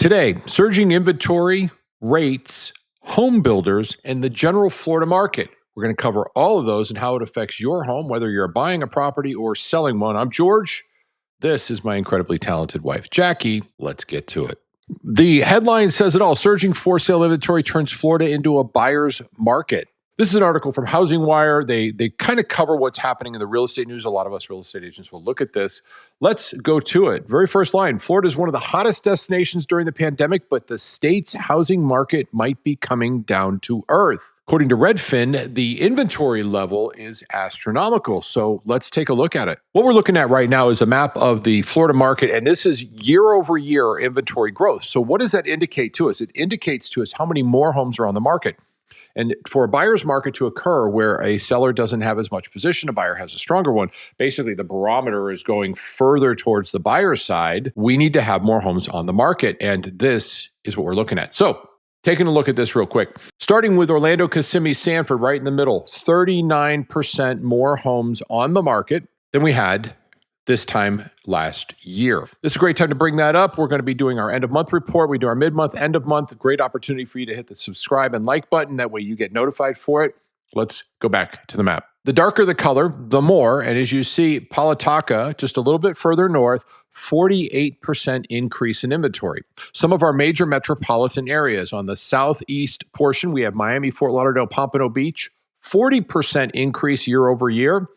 Today, surging inventory, rates, home builders, and the general Florida market. We're going to cover all of those and how it affects your home, whether you're buying a property or selling one. I'm George. This is my incredibly talented wife, Jackie. Let's get to it. The headline says it all. Surging for sale inventory turns Florida into a buyer's market. This is an article from Housing Wire. They kind of cover what's happening in the real estate news. A lot of us real estate agents will look at this. Let's go to it. Very first line, Florida is one of the hottest destinations during the pandemic, but the state's housing market might be coming down to earth. According to Redfin, the inventory level is astronomical. So let's take a look at it. What we're looking at right now is a map of the Florida market, and this is year over year inventory growth. So what does that indicate to us? It indicates to us how many more homes are on the market. And for a buyer's market to occur where a seller doesn't have as much position, a buyer has a stronger one, basically the barometer is going further towards the buyer's side. We need to have more homes on the market. And this is what we're looking at. So taking a look at this real quick, starting with Orlando, Kissimmee, Sanford, right in the middle, 39% more homes on the market than we had this time last year. This is a great time to bring that up. We're going to be doing our end of month report. We do our mid-month, end of month. Great opportunity for you to hit the subscribe and like button. That way you get notified for it. Let's go back to the map. The darker the color, the more. And as you see, Palataca, just a little bit further north, 48% increase in inventory. Some of our major metropolitan areas on the southeast portion, we have Miami, Fort Lauderdale, Pompano Beach, 40% increase year over year.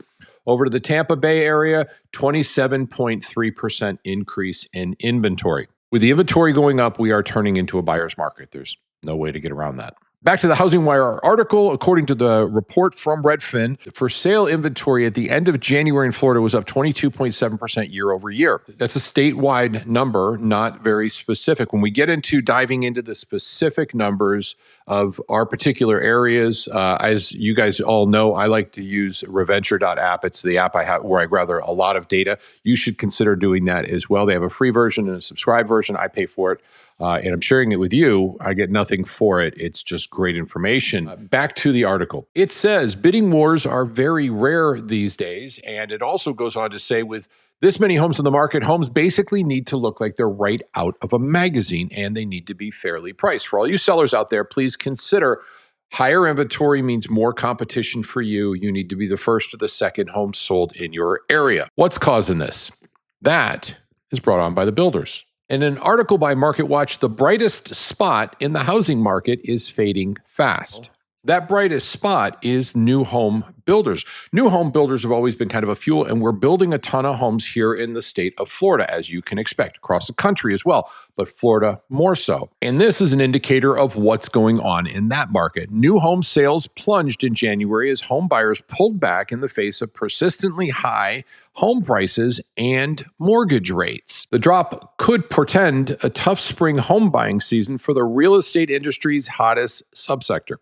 Over to the Tampa Bay area, 27.3% increase in inventory. With the inventory going up, we are turning into a buyer's market. There's no way to get around that. Back to the Housing Wire article. According to the report from Redfin, for sale inventory at the end of January in Florida was up 22.7% year over year. That's a statewide number, not very specific. When we get into diving into the specific numbers of our particular areas, as you guys all know, I like to use Reventure.app. It's the app I have where I gather a lot of data. You should consider doing that as well. They have a free version and a subscribed version. I pay for it. And I'm sharing it with you. I get nothing for it. It's just great information. Back to the article. It says bidding wars are very rare these days. And it also goes on to say with this many homes on the market, homes basically need to look like they're right out of a magazine and they need to be fairly priced. For all you sellers out there, please consider higher inventory means more competition for you. You need to be the first or the second home sold in your area. What's causing this? That is brought on by the builders. In an article by MarketWatch, the brightest spot in the housing market is fading fast. That brightest spot is new home builders. New home builders have always been kind of a fuel, and we're building a ton of homes here in the state of Florida, as you can expect, across the country as well, but Florida more so. And this is an indicator of what's going on in that market. New home sales plunged in January as home buyers pulled back in the face of persistently high home prices and mortgage rates. The drop could portend a tough spring home buying season for the real estate industry's hottest subsector.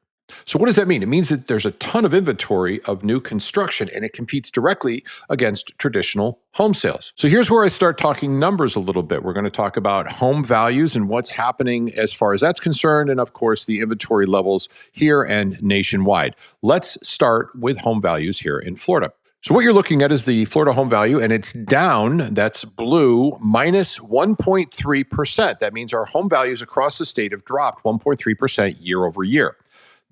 So what does that mean? It means that there's a ton of inventory of new construction and it competes directly against traditional home sales. So here's where I start talking numbers a little bit. We're going to talk about home values and what's happening as far as that's concerned, and of course the inventory levels here and nationwide. Let's start with home values here in Florida. So what you're looking at is the Florida home value, and it's down, that's blue, minus 1.3%. That means our home values across the state have dropped 1.3% year over year.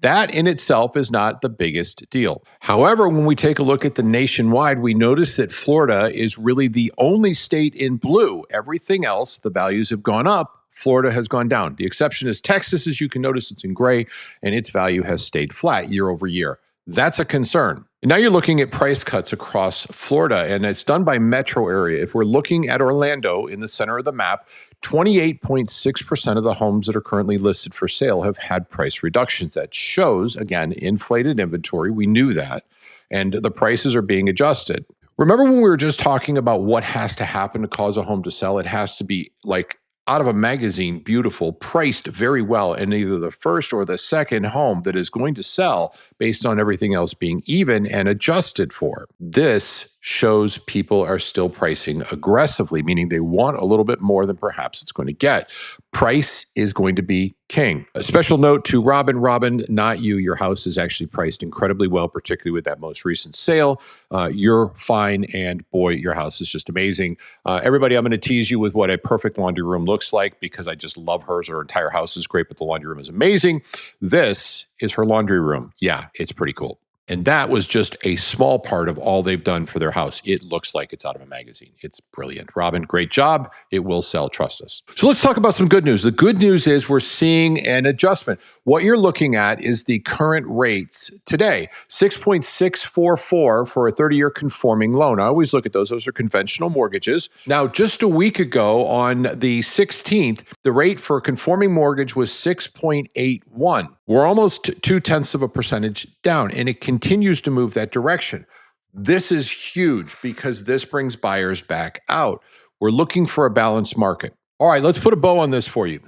That in itself is not the biggest deal. However, when we take a look at the nationwide, we notice that Florida is really the only state in blue. Everything else, the values have gone up. Florida has gone down. The exception is Texas, as you can notice, it's in gray, and its value has stayed flat year over year. That's a concern. And now you're looking at price cuts across Florida, and it's done by metro area. If we're looking at Orlando in the center of the map, 28.6% of the homes that are currently listed for sale have had price reductions. That shows, again, inflated inventory. We knew that. And the prices are being adjusted. Remember when we were just talking about what has to happen to cause a home to sell? It has to be like out of a magazine, beautiful, priced very well, and either the first or the second home that is going to sell based on everything else being even and adjusted for. This shows people are still pricing aggressively, meaning they want a little bit more than perhaps it's going to get. Price is going to be king. A special note to Robin. Robin, not you. Your house is actually priced incredibly well, particularly with that most recent sale. You're fine, and boy, your house is just amazing. Everybody, I'm going to tease you with what a perfect laundry room looks like because I just love hers. Her entire house is great, but the laundry room is amazing. This is her laundry room. Yeah, it's pretty cool. And that was just a small part of all they've done for their house. It looks like it's out of a magazine. It's brilliant. Robin, great job. It will sell. Trust us. So let's talk about some good news. The good news is we're seeing an adjustment. What you're looking at is the current rates today, 6.644 for a 30-year conforming loan. I always look at those. Those are conventional mortgages. Now, just a week ago on the 16th, the rate for a conforming mortgage was 6.81. We're almost 0.2% down, and it continues to move that direction. This is huge because this brings buyers back out. We're looking for a balanced market. All right, let's put a bow on this for you.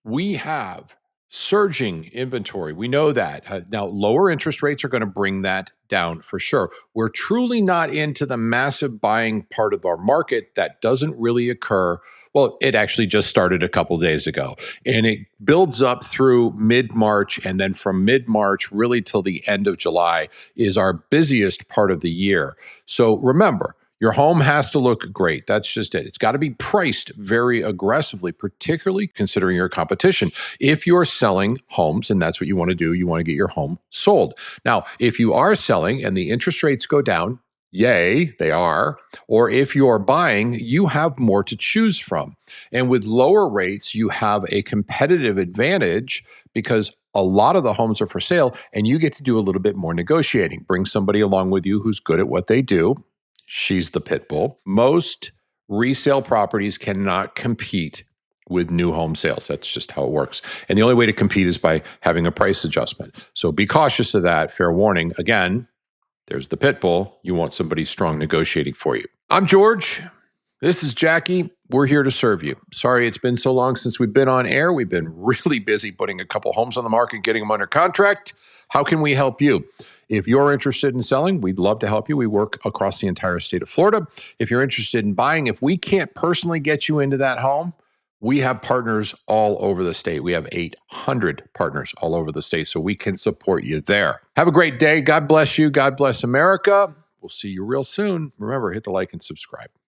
We have surging inventory. We know that. Now, lower interest rates are going to bring that down for sure. We're truly not into the massive buying part of our market. That doesn't really occur. Well, it actually just started a couple days ago, and it builds up through mid-March, and then from mid-March really till the end of July is our busiest part of the year. So remember, your home has to look great. That's just it. It's got to be priced very aggressively, particularly considering your competition. If you're selling homes, and that's what you want to do, you want to get your home sold. Now, if you are selling and the interest rates go down, yay, they are. Or if you're buying, you have more to choose from. And with lower rates, you have a competitive advantage because a lot of the homes are for sale and you get to do a little bit more negotiating. Bring somebody along with you who's good at what they do. She's the pit bull. Most resale properties cannot compete with new home sales. That's just how it works. And the only way to compete is by having a price adjustment. So be cautious of that. Fair warning. Again, there's the pit bull. You want somebody strong negotiating for you. I'm George. This is Jackie. We're here to serve you. Sorry it's been so long since we've been on air. We've been really busy putting a couple homes on the market, getting them under contract. How can we help you? If you're interested in selling, we'd love to help you. We work across the entire state of Florida. If you're interested in buying, if we can't personally get you into that home, we have partners all over the state. We have 800 partners all over the state, so we can support you there. Have a great day. God bless you. God bless America. We'll see you real soon. Remember, hit the like and subscribe.